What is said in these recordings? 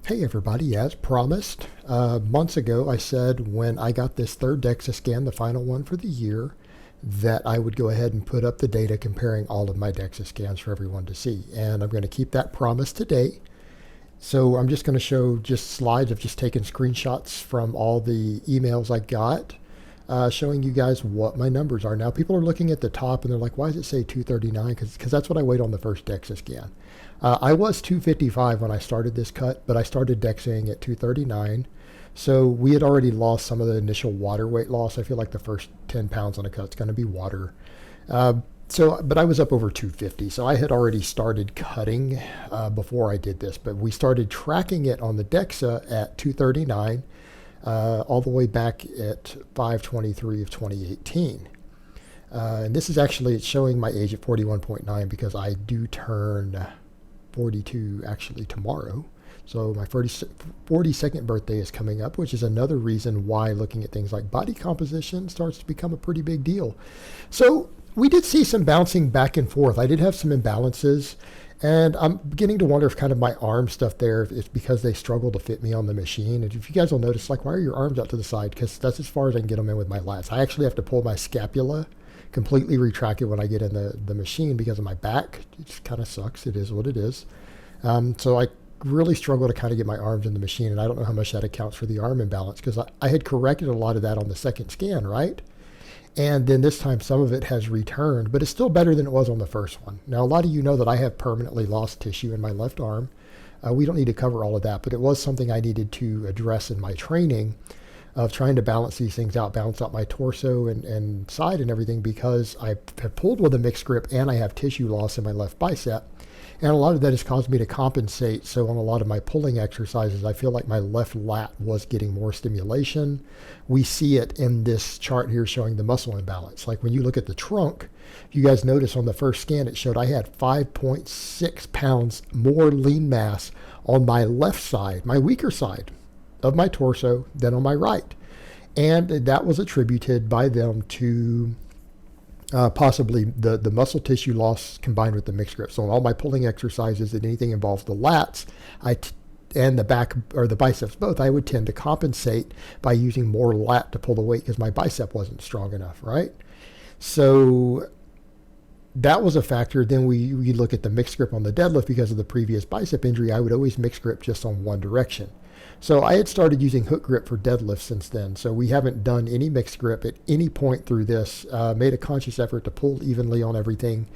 Hey everybody, as promised, months ago I said when I got this third Dexa scan, the final one for the year, that I would go ahead and put up the data comparing all of my Dexa scans for everyone to see. And I'm going to keep that promise today. So I'm just going to show just slides of just taking screenshots from all the emails I got, showing you guys what my numbers are. Now people are looking at the top and they're like, why does it say 239? Because that's what I weighed on the first Dexa scan. I was 255 when I started this cut, but I started Dexing at 239. So we had already lost some of the initial water weight loss. I feel like the first 10 pounds on a cut is going to be water. But I was up over 250. So I had already started cutting before I did this, but we started tracking it on the Dexa at 239 all the way back at 5/23 of 2018. And this is actually, it's showing my age at 41.9 because I do turn 42 actually tomorrow. So my 42nd birthday is coming up, which is another reason why looking at things like body composition starts to become a pretty big deal. So we did see some bouncing back and forth. I did have some imbalances, and I'm beginning to wonder if kind of my arm stuff there is because they struggle to fit me on the machine. And if you guys will notice, like, why are your arms out to the side? Because that's as far as I can get them in with my lats. I actually have to pull my scapula completely retracted when I get in the machine because of my back. It just kind of sucks. It is what it is. So I really struggle to kind of get my arms in the machine, and I don't know how much that accounts for the arm imbalance because I had corrected a lot of that on the second scan, right? And then this time some of it has returned, but it's still better than it was on the first one. Now, a lot of you know that I have permanently lost tissue in my left arm. We don't need to cover all of that, but it was something I needed to address in my training of trying to balance these things out, balance out my torso and side and everything, because I have pulled with a mixed grip and I have tissue loss in my left bicep. And a lot of that has caused me to compensate. So on a lot of my pulling exercises, I feel like my left lat was getting more stimulation. We see it in this chart here showing the muscle imbalance. Like when you look at the trunk, you guys notice on the first scan, it showed I had 5.6 pounds more lean mass on my left side, my weaker side of my torso, than on my right. And that was attributed by them to possibly the muscle tissue loss combined with the mixed grip. So on all my pulling exercises and anything involves the lats, and the back or the biceps both, I would tend to compensate by using more lat to pull the weight because my bicep wasn't strong enough, right? So that was a factor. Then we look at the mixed grip on the deadlift. Because of the previous bicep injury, I would always mix grip just on one direction. So I had started using hook grip for deadlift since then. So we haven't done any mixed grip at any point through this. Made a conscious effort to pull evenly on everything.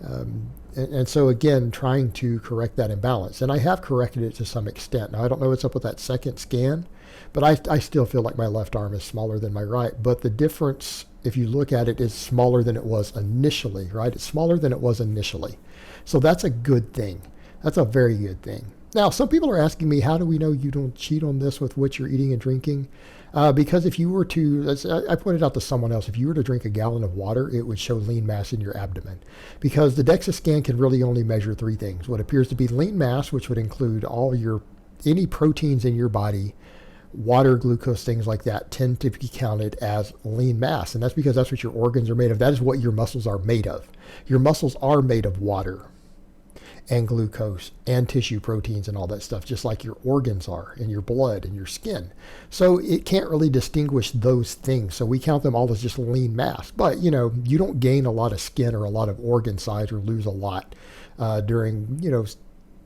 And so again, trying to correct that imbalance. And I have corrected it to some extent. Now I don't know what's up with that second scan, but I still feel like my left arm is smaller than my right. But the difference, if you look at it, is smaller than it was initially, right? It's smaller than it was initially. So that's a good thing. That's a very good thing. Now, some people are asking me, how do we know you don't cheat on this with what you're eating and drinking? Because if you were to, as I pointed out to someone else, if you were to drink a gallon of water, it would show lean mass in your abdomen. Because the DEXA scan can really only measure three things. What appears to be lean mass, which would include any proteins in your body, water, glucose, things like that, tend to be counted as lean mass. And that's because that's what your organs are made of. That is what your muscles are made of. Your muscles are made of water and glucose and tissue proteins and all that stuff, just like your organs are, and your blood and your skin. So it can't really distinguish those things. So we count them all as just lean mass. But you don't gain a lot of skin or a lot of organ size or lose a lot during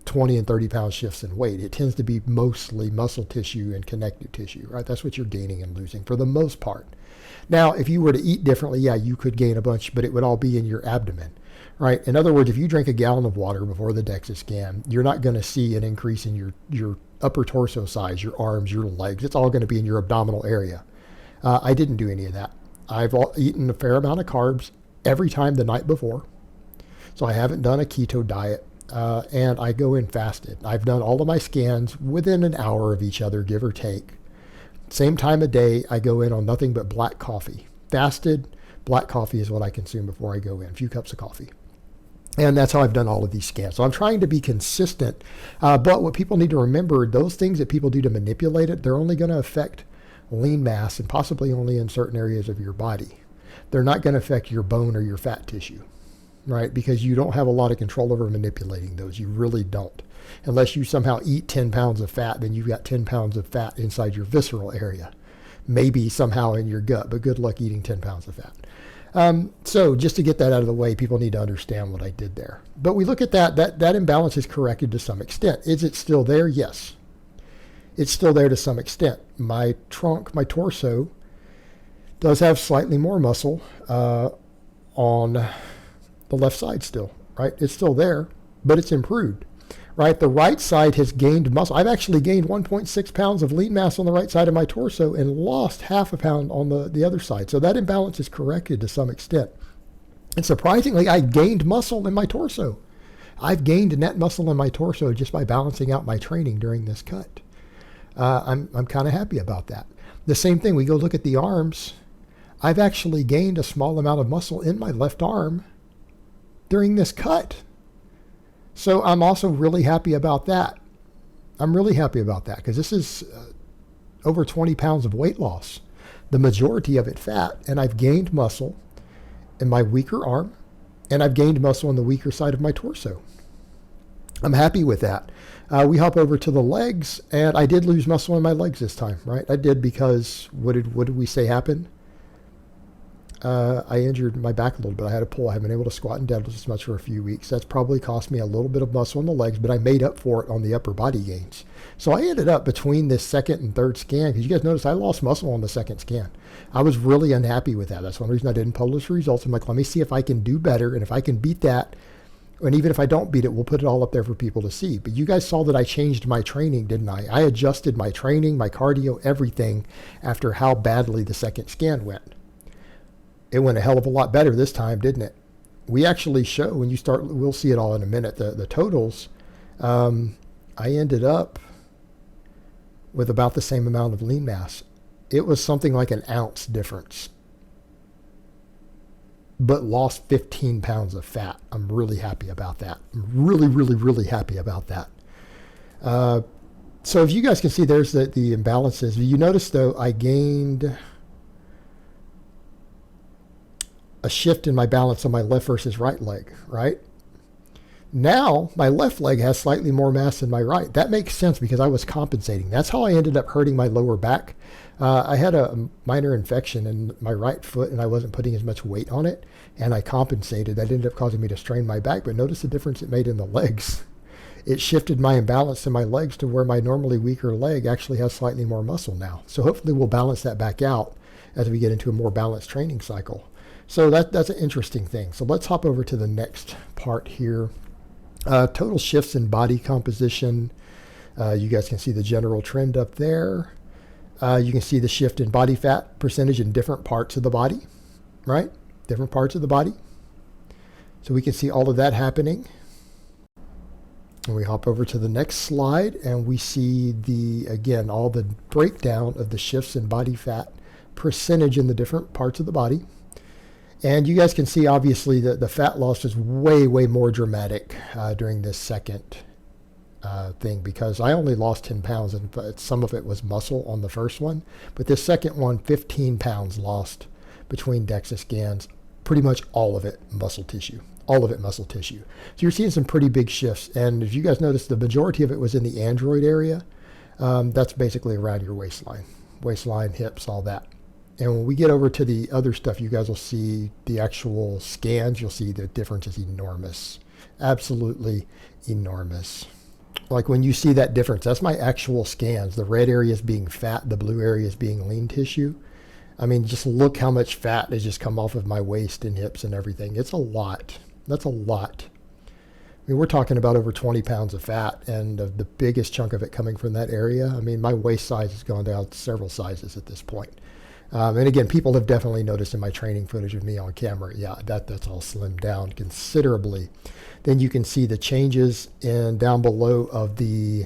20 and 30 pound shifts in weight. It tends to be mostly muscle tissue and connective tissue, right? That's what you're gaining and losing for the most part. Now, if you were to eat differently, yeah, you could gain a bunch, but it would all be in your abdomen. Right. In other words, if you drink a gallon of water before the DEXA scan, you're not going to see an increase in your upper torso size, your arms, your legs. It's all going to be in your abdominal area. I didn't do any of that. I've eaten a fair amount of carbs every time the night before. So I haven't done a keto diet, and I go in fasted. I've done all of my scans within an hour of each other, give or take. Same time of day, I go in on nothing but black coffee. Fasted, black coffee is what I consume before I go in, a few cups of coffee. And that's how I've done all of these scans. So I'm trying to be consistent. But what people need to remember, those things that people do to manipulate it, they're only going to affect lean mass and possibly only in certain areas of your body. They're not going to affect your bone or your fat tissue, right? Because you don't have a lot of control over manipulating those. You really don't. Unless you somehow eat 10 pounds of fat, then you've got 10 pounds of fat inside your visceral area. Maybe somehow in your gut, but good luck eating 10 pounds of fat. So just to get that out of the way, people need to understand what I did there. But we look at that imbalance is corrected to some extent. Is it still there? Yes. It's still there to some extent. My trunk, my torso, does have slightly more muscle on the left side still, right? It's still there, but it's improved, right? The right side has gained muscle. I've actually gained 1.6 pounds of lean mass on the right side of my torso and lost half a pound on the other side. So that imbalance is corrected to some extent. And surprisingly, I gained muscle in my torso. I've gained net muscle in my torso just by balancing out my training during this cut. I'm kind of happy about that. The same thing, we go look at the arms. I've actually gained a small amount of muscle in my left arm during this cut. So I'm also really happy about that. I'm really happy about that because this is over 20 pounds of weight loss. The majority of it fat, and I've gained muscle in my weaker arm, and I've gained muscle on the weaker side of my torso. I'm happy with that. We hop over to the legs, and I did lose muscle in my legs this time, right? I did because what did we say happened? I injured my back a little bit. I had a pull. I haven't been able to squat and deadlift as much for a few weeks. That's probably cost me a little bit of muscle in the legs, but I made up for it on the upper body gains. So I ended up between this second and third scan, because you guys notice I lost muscle on the second scan. I was really unhappy with that. That's one reason I didn't publish the results. I'm like, let me see if I can do better, and if I can beat that, and even if I don't beat it, we'll put it all up there for people to see. But you guys saw that I changed my training, didn't I? I adjusted my training, my cardio, everything after how badly the second scan went. It went a hell of a lot better this time, didn't it? We actually show, when you start, we'll see it all in a minute, the totals. I ended up with about the same amount of lean mass. It was something like an ounce difference, but lost 15 pounds of fat. I'm really happy about that. I'm really, really, really happy about that. So if you guys can see, there's the imbalances. You notice, though, I gained a shift in my balance on my left versus right leg, right? Now, my left leg has slightly more mass than my right. That makes sense because I was compensating. That's how I ended up hurting my lower back. I had a minor infection in my right foot, and I wasn't putting as much weight on it, and I compensated. That ended up causing me to strain my back, but notice the difference it made in the legs. It shifted my imbalance in my legs to where my normally weaker leg actually has slightly more muscle now. So hopefully we'll balance that back out as we get into a more balanced training cycle. So that's an interesting thing. So let's hop over to the next part here. Total shifts in body composition. You guys can see the general trend up there. You can see the shift in body fat percentage in different parts of the body, right? Different parts of the body. So we can see all of that happening. And we hop over to the next slide, and we see again, all the breakdown of the shifts in body fat percentage in the different parts of the body. And you guys can see, obviously, that the fat loss is way, way more dramatic during this second thing, because I only lost 10 pounds, and some of it was muscle on the first one. But this second one, 15 pounds lost between Dexa scans, pretty much all of it muscle tissue. All of it muscle tissue. So you're seeing some pretty big shifts. And if you guys notice, the majority of it was in the android area. That's basically around your waistline, hips, all that. And when we get over to the other stuff, you guys will see the actual scans. You'll see the difference is enormous. Absolutely enormous. Like when you see that difference, that's my actual scans. The red areas being fat, the blue areas being lean tissue. I mean, just look how much fat has just come off of my waist and hips and everything. It's a lot. That's a lot. I mean, we're talking about over 20 pounds of fat, and the biggest chunk of it coming from that area. I mean, my waist size has gone down several sizes at this point. And again, people have definitely noticed in my training footage of me on camera, yeah, that's all slimmed down considerably. Then you can see the changes down below of the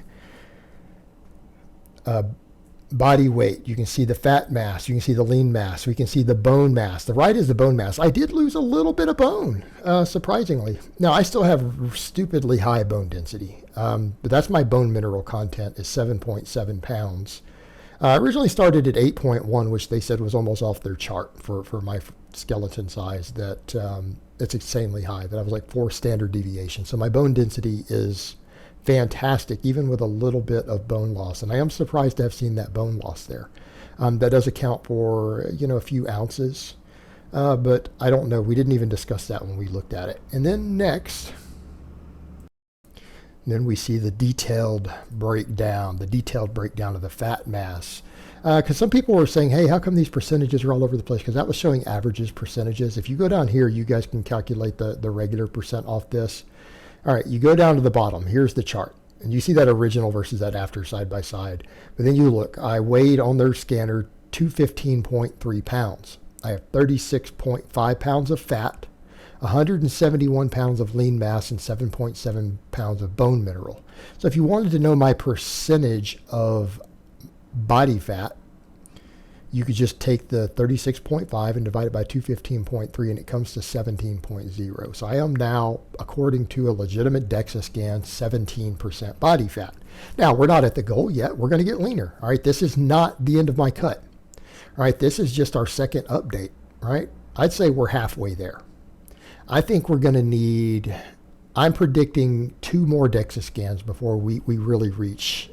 body weight. You can see the fat mass. You can see the lean mass. We can see the bone mass. The right is the bone mass. I did lose a little bit of bone, surprisingly. Now, I still have stupidly high bone density, but that's my bone mineral content is 7.7 pounds. I originally started at 8.1, which they said was almost off their chart for my skeleton size. That it's insanely high. That I was like 4 standard deviations. So my bone density is fantastic, even with a little bit of bone loss. And I am surprised to have seen that bone loss there. That does account for, a few ounces. But I don't know. We didn't even discuss that when we looked at it. And then next, then we see the detailed breakdown of the fat mass. Because some people were saying, hey, how come these percentages are all over the place? Because that was showing averages, percentages. If you go down here, you guys can calculate the regular percent off this. All right, you go down to the bottom. Here's the chart. And you see that original versus that after side by side. But then you look, I weighed on their scanner 215.3 pounds. I have 36.5 pounds of fat, 171 pounds of lean mass, and 7.7 pounds of bone mineral. So if you wanted to know my percentage of body fat, you could just take the 36.5 and divide it by 215.3, and it comes to 17.0. So I am now, according to a legitimate Dexa scan, 17% body fat. Now, we're not at the goal yet. We're going to get leaner. All right, this is not the end of my cut. All right, this is just our second update. Right? I'd say we're halfway there. I think we're going to need, I'm predicting 2 more Dexa scans before we really reach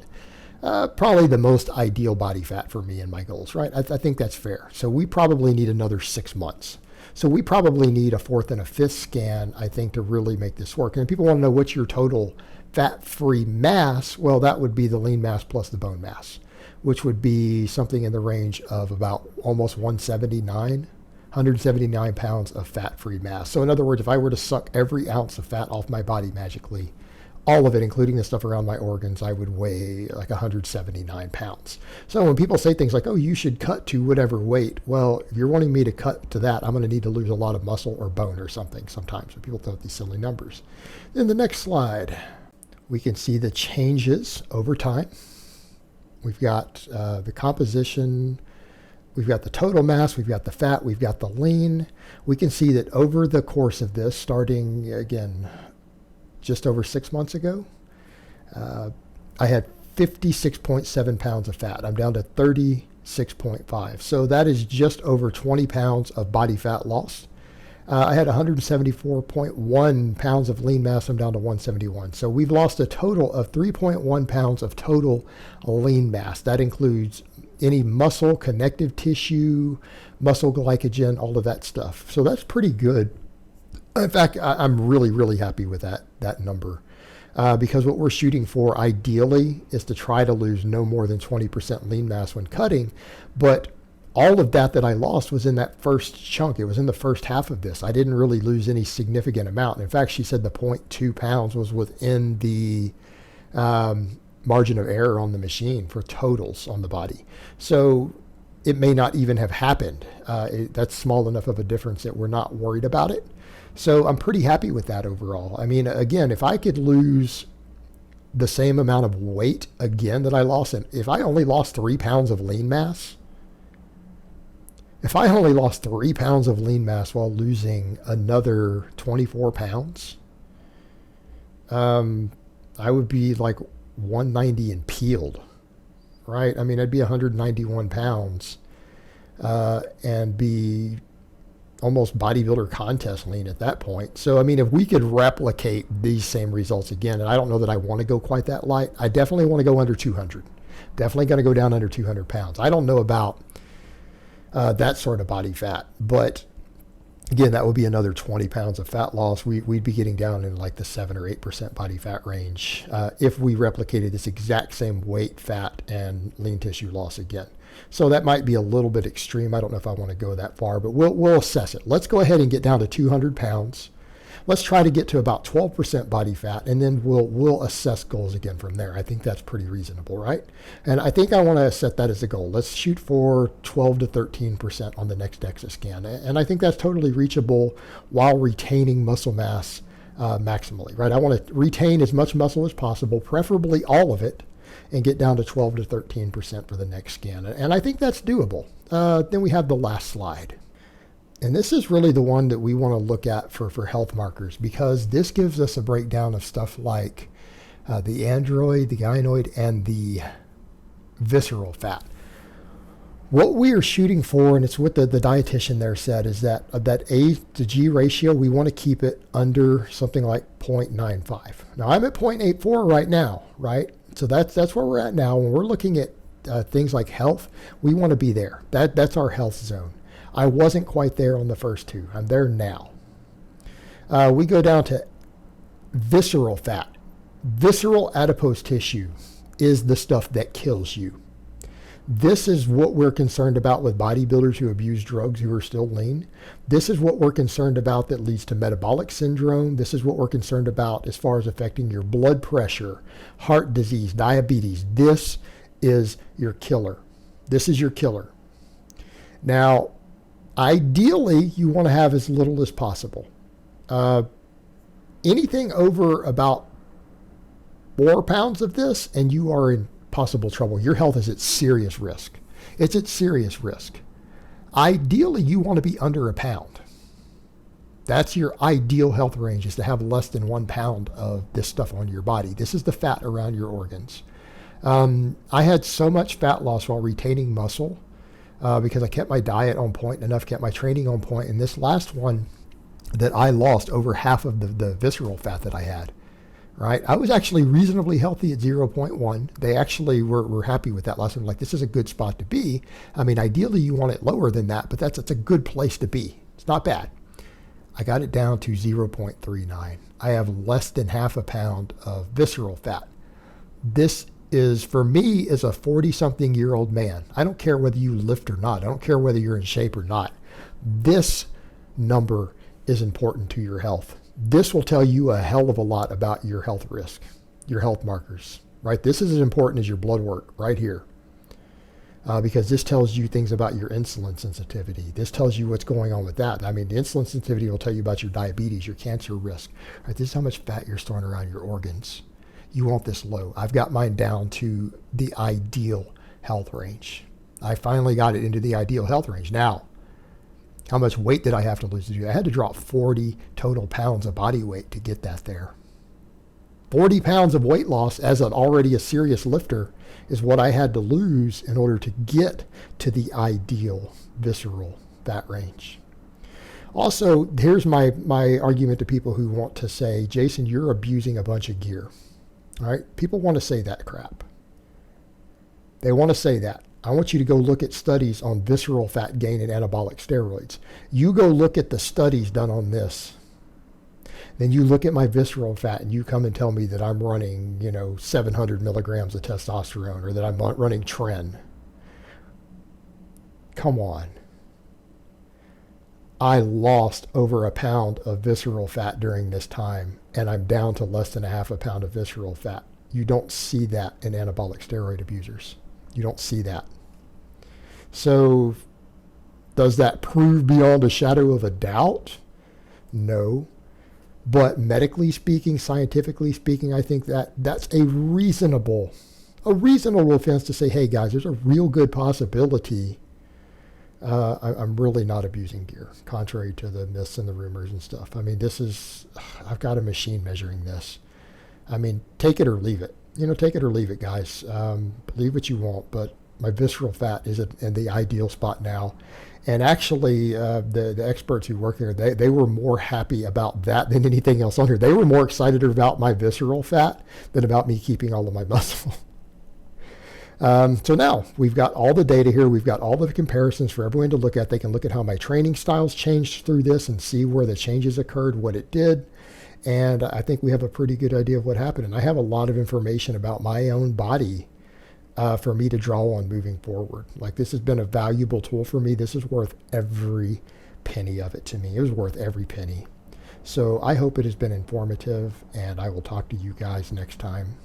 probably the most ideal body fat for me and my goals, right? I think that's fair. So we probably need another 6 months. So we probably need a 4th and a 5th scan, I think, to really make this work. And if people want to know what's your total fat-free mass, well, that would be the lean mass plus the bone mass, which would be something in the range of about almost 179 pounds of fat-free mass. So in other words, if I were to suck every ounce of fat off my body magically, all of it, including the stuff around my organs, I would weigh like 179 pounds. So when people say things like, oh, you should cut to whatever weight, well, if you're wanting me to cut to that, I'm going to need to lose a lot of muscle or bone or something sometimes. When people throw out these silly numbers. In the next slide, we can see the changes over time. We've got the composition, we've got the total mass, we've got the fat, we've got the lean. We can see that over the course of this, starting again, just over 6 months ago, I had 56.7 pounds of fat. I'm down to 36.5. So that is just over 20 pounds of body fat loss. I had 174.1 pounds of lean mass. I'm down to 171. So we've lost a total of 3.1 pounds of total lean mass. That includes any muscle, connective tissue, muscle glycogen, all of that stuff. So that's pretty good. In fact, I'm really, really happy with that number because what we're shooting for ideally is to try to lose no more than 20% lean mass when cutting. But all of that I lost was in that first chunk. It was in the first half of this. I didn't really lose any significant amount. In fact, she said the 0.2 pounds was within the margin of error on the machine for totals on the body. So it may not even have happened. That's small enough of a difference that we're not worried about it. So I'm pretty happy with that overall. I mean, again, if I could lose the same amount of weight again that I lost, and if I only lost 3 pounds of lean mass, while losing another 24 pounds, I would be like 190 and peeled, right? I mean, I'd be 191 pounds and be almost bodybuilder contest lean at that point. So, I mean, if we could replicate these same results again, and I don't know that I want to go quite that light, I definitely want to go under 200. Definitely going to go down under 200 pounds. I don't know about that sort of body fat, but again, that would be another 20 pounds of fat loss. We'd be getting down in like the 7 or 8% body fat range if we replicated this exact same weight, fat, and lean tissue loss again. So that might be a little bit extreme. I don't know if I want to go that far, but we'll assess it. Let's go ahead and get down to 200 pounds. Let's try to get to about 12% body fat, and then we'll assess goals again from there. I think that's pretty reasonable, right? And I think I want to set that as a goal. Let's shoot for 12 to 13% on the next Dexa scan. And I think that's totally reachable while retaining muscle mass maximally, right? I want to retain as much muscle as possible, preferably all of it, and get down to 12 to 13% for the next scan. And I think that's doable. Then we have the last slide. And this is really the one that we want to look at for health markers, because this gives us a breakdown of stuff like the android, the gynoid, and the visceral fat. What we are shooting for, and it's what the dietitian there said, is that that A to G ratio, we want to keep it under something like 0.95. Now I'm at 0.84 right now, right? So that's where we're at now. When we're looking at things like health, we want to be there. That's our health zone. I wasn't quite there on the first two. I'm there now. We go down to visceral fat. Visceral adipose tissue is the stuff that kills you. This is what we're concerned about with bodybuilders who abuse drugs who are still lean. This is what we're concerned about that leads to metabolic syndrome. This is what we're concerned about as far as affecting your blood pressure, heart disease, diabetes. This is your killer. This is your killer. Now, ideally, you want to have as little as possible. Anything over about 4 pounds of this, and you are in possible trouble. Your health is at serious risk. It's at serious risk. Ideally, you want to be under a pound. That's your ideal health range, is to have less than 1 pound of this stuff on your body. This is the fat around your organs. I had so much fat loss while retaining muscle because I kept my diet on point enough, kept my training on point. And this last one that I lost over half of the visceral fat that I had. Right, I was actually reasonably healthy at 0.1. They actually were happy with that last one. Like, this is a good spot to be. I mean, ideally you want it lower than that, but it's a good place to be. It's not bad. I got it down to 0.39. I have less than half a pound of visceral fat. This is, for me, as a 40-something-year-old man. I don't care whether you lift or not. I don't care whether you're in shape or not. This number is important to your health. This will tell you a hell of a lot about your health risk, your health markers, right? This is as important as your blood work right here, because this tells you things about your insulin sensitivity. This tells you what's going on with that. I mean, the insulin sensitivity will tell you about your diabetes, your cancer risk, right? This is how much fat you're storing around your organs. You want this low. I've got mine down to the ideal health range. I finally got it into the ideal health range. Now, how much weight did I have to lose to do that? I had to drop 40 total pounds of body weight to get that there. 40 pounds of weight loss as already a serious lifter is what I had to lose in order to get to the ideal visceral fat range. Also, here's my argument to people who want to say, Jason, you're abusing a bunch of gear. All right? People want to say that crap. They want to say that. I want you to go look at studies on visceral fat gain and anabolic steroids. You go look at the studies done on this. Then you look at my visceral fat and you come and tell me that I'm running, 700 milligrams of testosterone or that I'm running tren. Come on. I lost over a pound of visceral fat during this time, and I'm down to less than a half a pound of visceral fat. You don't see that in anabolic steroid abusers. You don't see that. So does that prove beyond a shadow of a doubt? No. But medically speaking, scientifically speaking, I think that's a reasonable offense to say, hey guys, there's a real good possibility I'm really not abusing gear, contrary to the myths and the rumors and stuff. I mean, I've got a machine measuring this. I mean, take it or leave it. Take it or leave it, guys. Believe what you want, but my visceral fat is in the ideal spot now. And actually, the experts who work here, they were more happy about that than anything else on here. They were more excited about my visceral fat than about me keeping all of my muscle. So now we've got all the data here. We've got all the comparisons for everyone to look at. They can look at how my training styles changed through this and see where the changes occurred, what it did. And I think we have a pretty good idea of what happened. And I have a lot of information about my own body for me to draw on moving forward. Like, this has been a valuable tool for me. This is worth every penny of it to me. It was worth every penny. So I hope it has been informative, and I will talk to you guys next time.